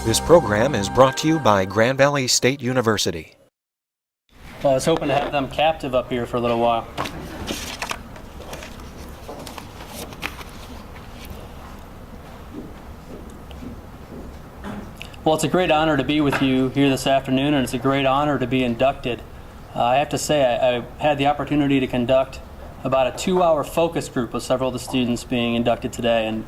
This program is brought to you by Grand Valley State University. Well, I was hoping to have them captive up here for a little while. Well, it's a great honor to be with you here this afternoon, and it's a great honor to be inducted. I have to say, I had the opportunity to conduct about a 2-hour focus group with several of the students being inducted today, and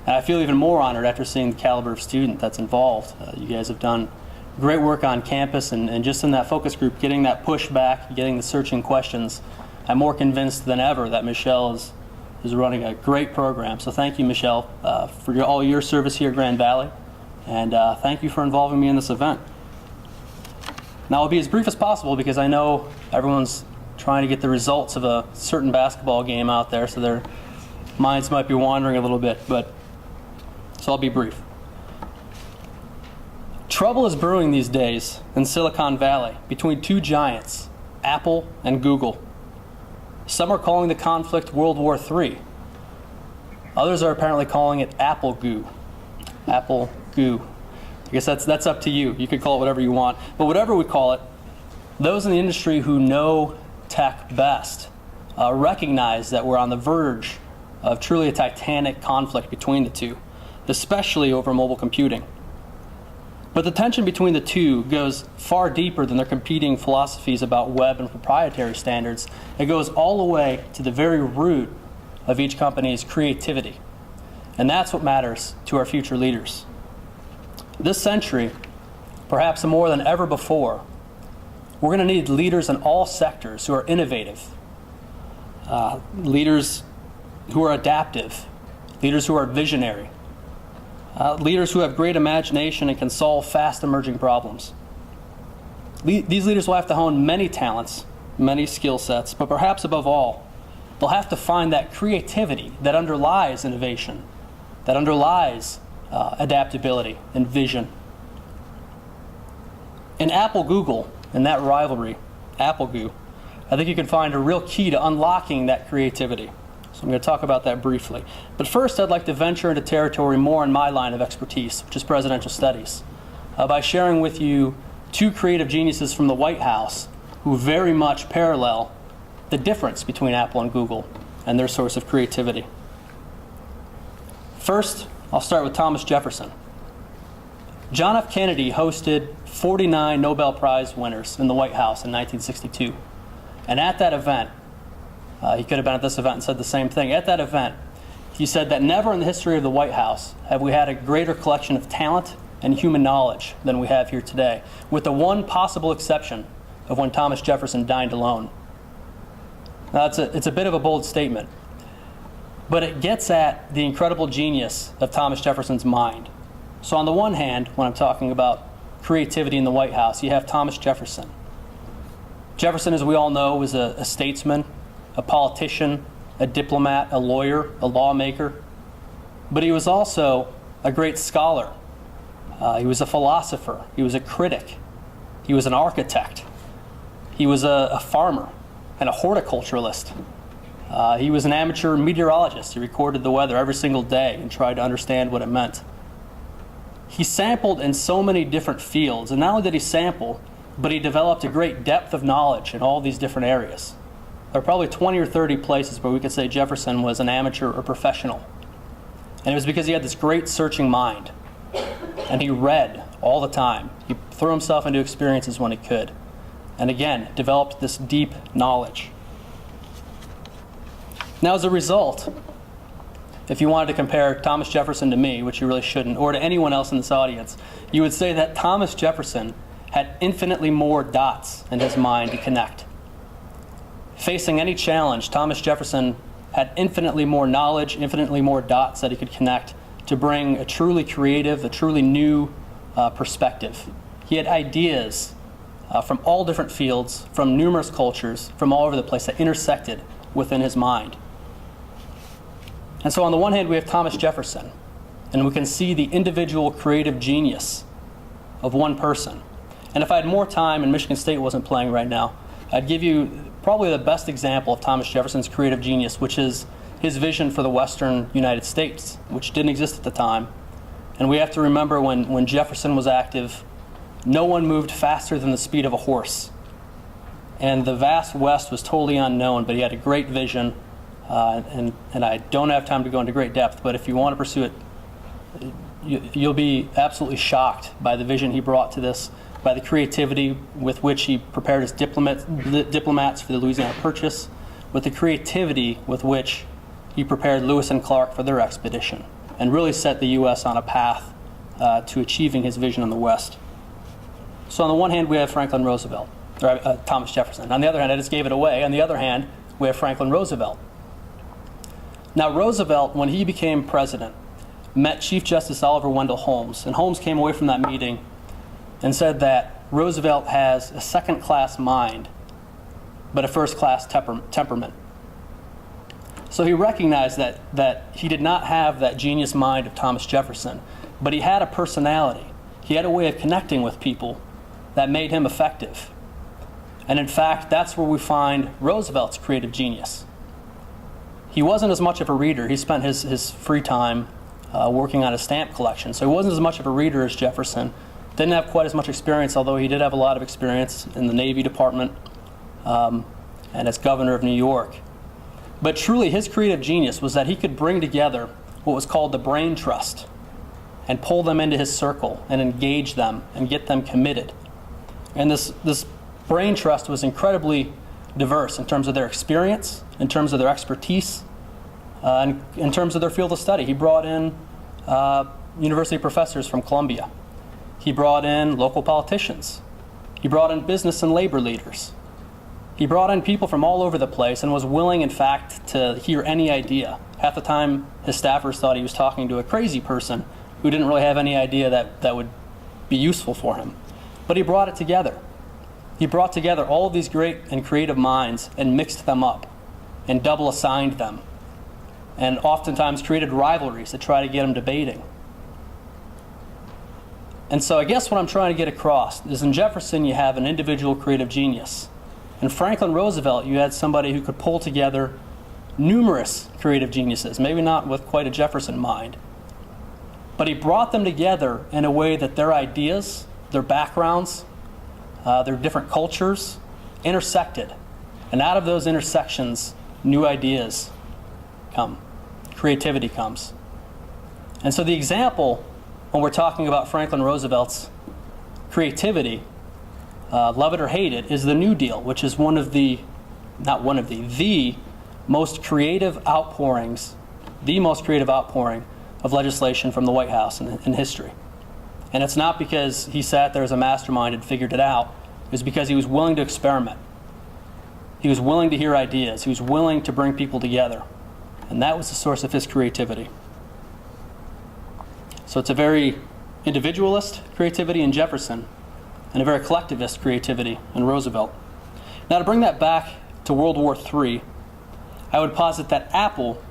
I feel even more honored after seeing the caliber of student that's involved. You guys have done great work on campus, and just in that focus group, getting that pushback, getting the searching questions. I'm more convinced than ever that Michelle is running a great program. So thank you, Michelle, for all your service here at Grand Valley, and thank you for involving me in this event. Now, I'll be as brief as possible because I know everyone's trying to get the results of a certain basketball game out there, so their minds might be wandering a little bit, so I'll be brief. Trouble is brewing these days in Silicon Valley between two giants, Apple and Google. Some are calling the conflict World War III. Others are apparently calling it Apple Goo. Apple Goo. I guess that's up to you. You could call it whatever you want. But whatever we call it, those in the industry who know tech best recognize that we're on the verge of truly a titanic conflict between the two, especially over mobile computing. But the tension between the two goes far deeper than their competing philosophies about web and proprietary standards. It goes all the way to the very root of each company's creativity. And that's what matters to our future leaders. This century, perhaps more than ever before, we're going to need leaders in all sectors who are innovative, leaders who are adaptive, leaders who are visionary, leaders who have great imagination and can solve fast emerging problems. These leaders will have to hone many talents, many skill sets, but perhaps above all, they'll have to find that creativity that underlies innovation, that underlies adaptability and vision. In Apple-Google, in that rivalry, Apple-Goo, I think you can find a real key to unlocking that creativity. So I'm going to talk about that briefly. But first, I'd like to venture into territory more in my line of expertise, which is presidential studies, by sharing with you two creative geniuses from the White House who very much parallel the difference between Apple and Google and their source of creativity. First, I'll start with Thomas Jefferson. John F. Kennedy hosted 49 Nobel Prize winners in the White House in 1962. And at that event, he could have been at this event and said the same thing. At that event, he said that never in the history of the White House have we had a greater collection of talent and human knowledge than we have here today, with the one possible exception of when Thomas Jefferson dined alone. Now, it's a bit of a bold statement, but it gets at the incredible genius of Thomas Jefferson's mind. So on the one hand, when I'm talking about creativity in the White House, you have Thomas Jefferson. Jefferson, as we all know, was a statesman, a politician, a diplomat, a lawyer, a lawmaker. But he was also a great scholar. He was a philosopher. He was a critic. He was an architect. He was a farmer and a horticulturalist. He was an amateur meteorologist. He recorded the weather every single day and tried to understand what it meant. He sampled in so many different fields, and not only did he sample, but he developed a great depth of knowledge in all these different areas. There are probably 20 or 30 places where we could say Jefferson was an amateur or professional. And it was because he had this great searching mind. And he read all the time. He threw himself into experiences when he could. And again, developed this deep knowledge. Now, as a result, if you wanted to compare Thomas Jefferson to me, which you really shouldn't, or to anyone else in this audience, you would say that Thomas Jefferson had infinitely more dots in his mind to connect. Facing any challenge, Thomas Jefferson had infinitely more knowledge, infinitely more dots that he could connect to bring a truly creative, a truly new perspective. He had ideas from all different fields, from numerous cultures, from all over the place that intersected within his mind. And so on the one hand, we have Thomas Jefferson, and we can see the individual creative genius of one person. And if I had more time and Michigan State wasn't playing right now, I'd give you probably the best example of Thomas Jefferson's creative genius, which is his vision for the Western United States, which didn't exist at the time, And we have to remember when Jefferson was active, no one moved faster than the speed of a horse. And the vast West was totally unknown, but he had a great vision. And I don't have time to go into great depth, but if you want to pursue it, you'll be absolutely shocked by the vision he brought to this, by the creativity with which he prepared his diplomats for the Louisiana Purchase, with the creativity with which he prepared Lewis and Clark for their expedition, and really set the U.S. on a path to achieving his vision in the West. So on the one hand, we have Franklin Roosevelt, or Thomas Jefferson. On the other hand, I just gave it away. On the other hand, we have Franklin Roosevelt. Now, Roosevelt, when he became president, met Chief Justice Oliver Wendell Holmes, and Holmes came away from that meeting and said that Roosevelt has a second-class mind, but a first-class temperament. So he recognized that he did not have that genius mind of Thomas Jefferson, but he had a personality. He had a way of connecting with people that made him effective. And in fact, that's where we find Roosevelt's creative genius. He wasn't as much of a reader. He spent his free time working on his stamp collection. So he wasn't as much of a reader as Jefferson. Didn't have quite as much experience, although he did have a lot of experience in the Navy Department and as governor of New York. But truly, his creative genius was that he could bring together what was called the brain trust and pull them into his circle and engage them and get them committed. And this brain trust was incredibly diverse in terms of their experience, in terms of their expertise, and in terms of their field of study. He brought in university professors from Columbia. He brought in local politicians. He brought in business and labor leaders. He brought in people from all over the place and was willing, in fact, to hear any idea. Half the time, his staffers thought he was talking to a crazy person who didn't really have any idea that would be useful for him. But he brought it together. He brought together all of these great and creative minds and mixed them up and double assigned them, and oftentimes created rivalries to try to get them debating. And so I guess what I'm trying to get across is in Jefferson you have an individual creative genius. In Franklin Roosevelt you had somebody who could pull together numerous creative geniuses, maybe not with quite a Jefferson mind, but he brought them together in a way that their ideas, their backgrounds, their different cultures intersected. And out of those intersections, new ideas come. Creativity comes. And so the example, when we're talking about Franklin Roosevelt's creativity, love it or hate it, is the New Deal, which is the most creative outpourings, of legislation from the White House in history. And it's not because he sat there as a mastermind and figured it out. It was because he was willing to experiment. He was willing to hear ideas. He was willing to bring people together. And that was the source of his creativity. So it's a very individualist creativity in Jefferson and a very collectivist creativity in Roosevelt. Now, to bring that back to World War III, I would posit that Apple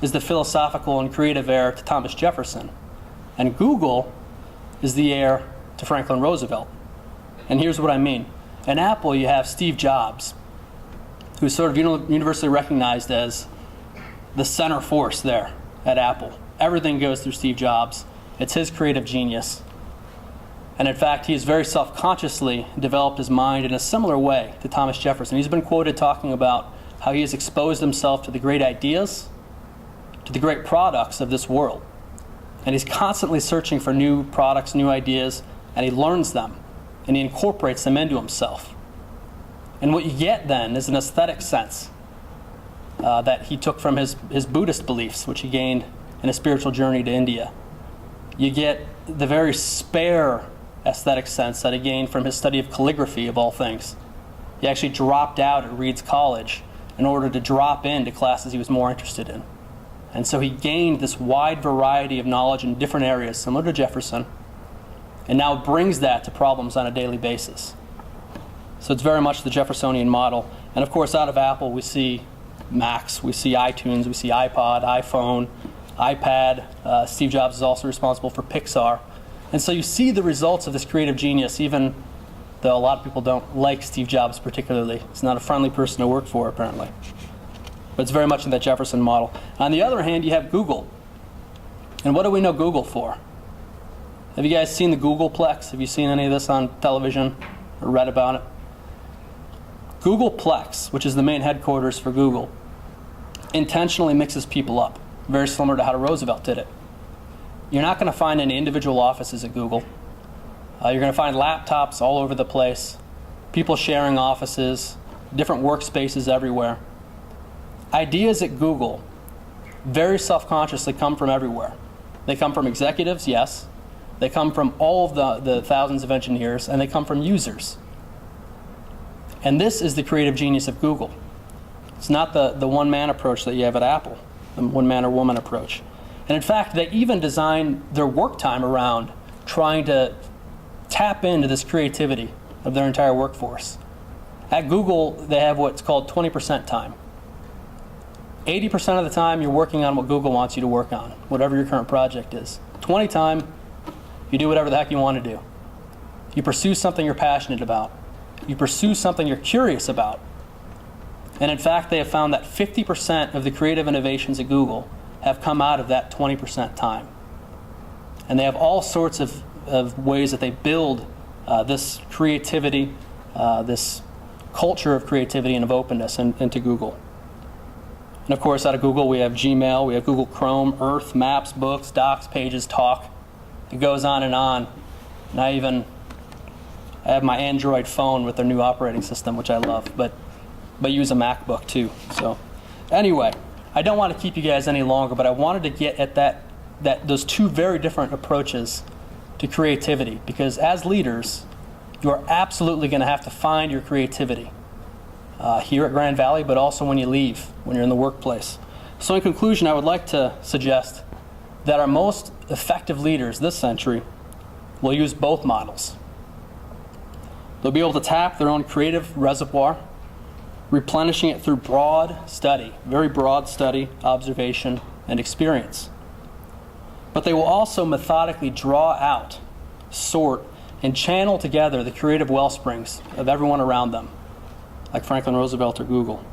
is the philosophical and creative heir to Thomas Jefferson, and Google is the heir to Franklin Roosevelt. And here's what I mean. In Apple, you have Steve Jobs, who's sort of universally recognized as the center force there at Apple. Everything goes through Steve Jobs. It's his creative genius. And in fact, he has very self-consciously developed his mind in a similar way to Thomas Jefferson. He's been quoted talking about how he has exposed himself to the great ideas, to the great products of this world. And he's constantly searching for new products, new ideas, and he learns them, and he incorporates them into himself. And what you get then is an aesthetic sense that he took from his Buddhist beliefs, which he gained in a spiritual journey to India. You get the very spare aesthetic sense that he gained from his study of calligraphy, of all things. He actually dropped out at Reed's College in order to drop into classes he was more interested in. And so he gained this wide variety of knowledge in different areas, similar to Jefferson, and now brings that to problems on a daily basis. So it's very much the Jeffersonian model. And of course, out of Apple, we see Macs, we see iTunes, we see iPod, iPhone, iPad. Steve Jobs is also responsible for Pixar. And so you see the results of this creative genius, even though a lot of people don't like Steve Jobs particularly. He's not a friendly person to work for, apparently. But it's very much in that Jefferson model. On the other hand, you have Google. And what do we know Google for? Have you guys seen the Googleplex? Have you seen any of this on television or read about it? Googleplex, which is the main headquarters for Google, intentionally mixes people up, very similar to how Roosevelt did it. You're not going to find any individual offices at Google. You're going to find laptops all over the place, people sharing offices, different workspaces everywhere. Ideas at Google very self-consciously come from everywhere. They come from executives, yes. They come from all of the thousands of engineers, and they come from users. And this is the creative genius of Google. It's not the one-man approach that you have at Apple, the one-man or woman approach. And in fact, they even design their work time around trying to tap into this creativity of their entire workforce. At Google, they have what's called 20% time. 80% of the time, you're working on what Google wants you to work on, whatever your current project is. 20 time, you do whatever the heck you want to do. You pursue something you're passionate about. You pursue something you're curious about. And in fact, they have found that 50% of the creative innovations at Google have come out of that 20% time. And they have all sorts of ways that they build this creativity, this culture of creativity and of openness into Google. And of course, out of Google, we have Gmail, we have Google Chrome, Earth, Maps, Books, Docs, Pages, Talk. It goes on. And I have my Android phone with their new operating system, which I love, but use a MacBook too. So anyway, I don't want to keep you guys any longer, but I wanted to get at those two very different approaches to creativity, because as leaders, you are absolutely going to have to find your creativity here at Grand Valley, but also when you leave, when you're in the workplace. So in conclusion, I would like to suggest that our most effective leaders this century will use both models. They'll be able to tap their own creative reservoir, replenishing it through broad study, very broad study, observation, and experience. But they will also methodically draw out, sort, and channel together the creative wellsprings of everyone around them, like Franklin Roosevelt or Google.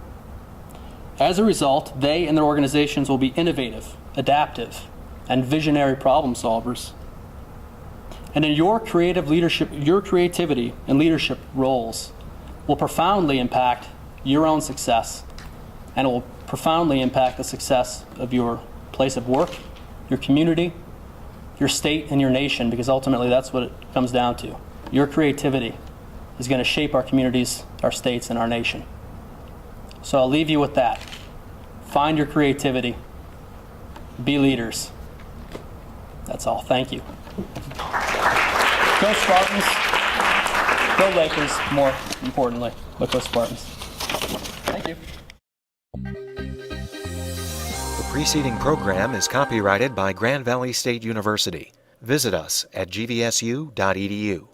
As a result, they and their organizations will be innovative, adaptive, and visionary problem solvers. And in your creative leadership, your creativity and leadership roles will profoundly impact your own success, and it will profoundly impact the success of your place of work, your community, your state, and your nation, because ultimately that's what it comes down to. Your creativity is going to shape our communities, our states, and our nation. So I'll leave you with that. Find your creativity. Be leaders. That's all. Thank you. Go Spartans. Go Lakers, more importantly. But go Spartans. Thank you. The preceding program is copyrighted by Grand Valley State University. Visit us at gvsu.edu.